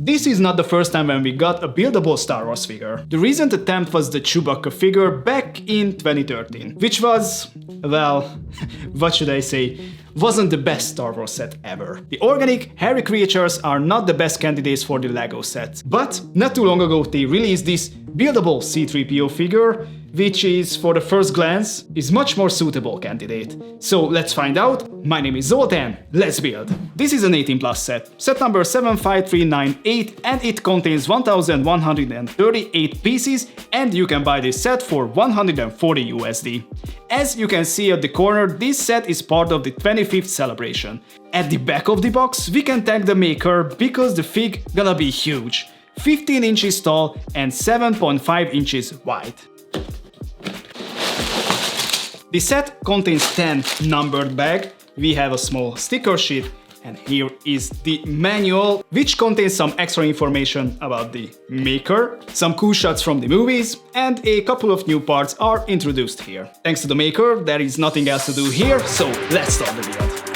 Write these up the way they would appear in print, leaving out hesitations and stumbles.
This is not the first time when we got a buildable Star Wars figure. The recent attempt was the Chewbacca figure back in 2013, which was, well, what should I say, wasn't the best Star Wars set ever. The organic, hairy creatures are not the best candidates for the LEGO set. But not too long ago they released this buildable C-3PO figure, which is, for the first glance, is much more suitable candidate. So let's find out. My name is Zoltan, let's build. This is an 18+ set number 75398, and it contains 1138 pieces, and you can buy this set for 140 USD. As you can see at the corner, this set is part of the 25th celebration. At the back of the box, we can thank the maker because the fig gonna be huge. 15 inches tall and 7.5 inches wide. The set contains 10 numbered bags, we have a small sticker sheet, and here is the manual, which contains some extra information about the maker, some cool shots from the movies, and a couple of new parts are introduced here. Thanks to the maker, there is nothing else to do here, so let's start the build.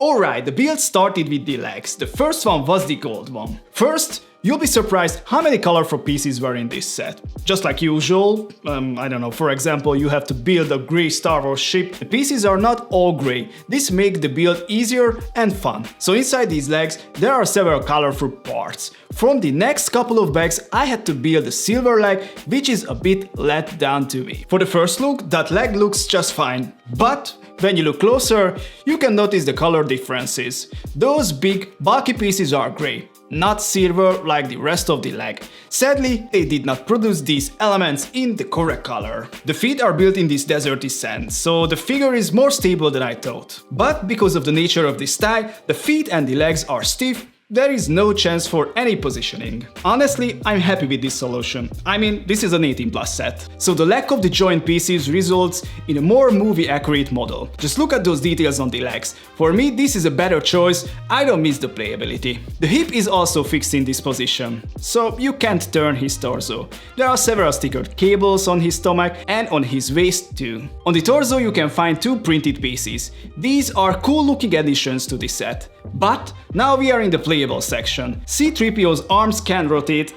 Alright, the build started with the legs. The first one was the gold one. First, you'll be surprised how many colorful pieces were in this set. Just like usual, I don't know, for example, you have to build a grey Star Wars ship. The pieces are not all grey. This makes the build easier and fun. So inside these legs, there are several colorful parts. From the next couple of bags, I had to build a silver leg, which is a bit let down to me. For the first look, that leg looks just fine. But when you look closer, you can notice the color differences. Those big, bulky pieces are grey, not silver like the rest of the leg. Sadly, they did not produce these elements in the correct color. The feet are built in this deserty sand, so the figure is more stable than I thought. But because of the nature of this tie, the feet and the legs are stiff. There is no chance for any positioning. Honestly, I'm happy with this solution. I mean, this is an 18+ set. So the lack of the joint pieces results in a more movie-accurate model. Just look at those details on the legs. For me, this is a better choice. I don't miss the playability. The hip is also fixed in this position, so you can't turn his torso. There are several stickered cables on his stomach and on his waist too. On the torso you can find 2 printed pieces. These are cool looking additions to this set. But now we are in the playable section. C-3PO's arms can rotate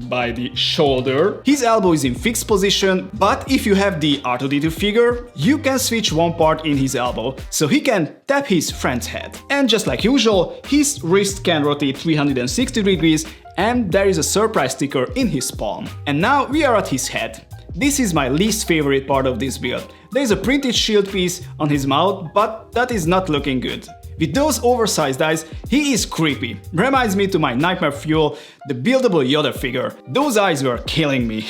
by the shoulder. His elbow is in fixed position, but if you have the R2-D2 figure, you can switch one part in his elbow, so he can tap his friend's head. And just like usual, his wrist can rotate 360 degrees, and there is a surprise sticker in his palm. And now we are at his head. This is my least favorite part of this build. There is a printed shield piece on his mouth, but that is not looking good. With those oversized eyes, he is creepy. Reminds me to my Nightmare Fuel, the buildable Yoda figure. Those eyes were killing me.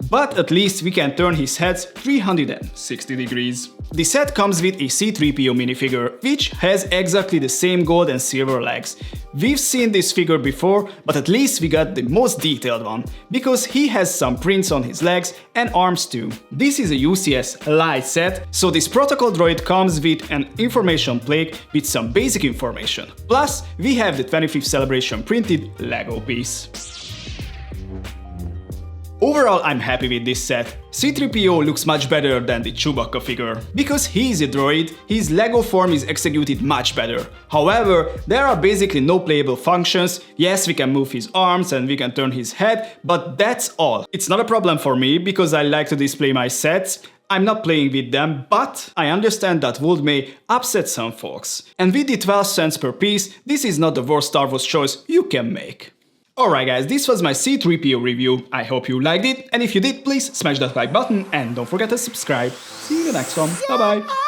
But at least we can turn his head 360 degrees. The set comes with a C-3PO minifigure, which has exactly the same gold and silver legs. We've seen this figure before, but at least we got the most detailed one, because he has some prints on his legs and arms too. This is a UCS light set, so this protocol droid comes with an information plaque with some basic information. Plus, we have the 25th celebration printed Lego piece. Overall, I'm happy with this set. C-3PO looks much better than the Chewbacca figure. Because he is a droid, his Lego form is executed much better. However, there are basically no playable functions. Yes, we can move his arms and we can turn his head, but that's all. It's not a problem for me because I like to display my sets. I'm not playing with them, but I understand that would may upset some folks. And with the 12 cents per piece, this is not the worst Star Wars choice you can make. Alright guys, this was my C-3PO review. I hope you liked it, and if you did, please smash that like button and don't forget to subscribe. See you in the next one. Bye bye!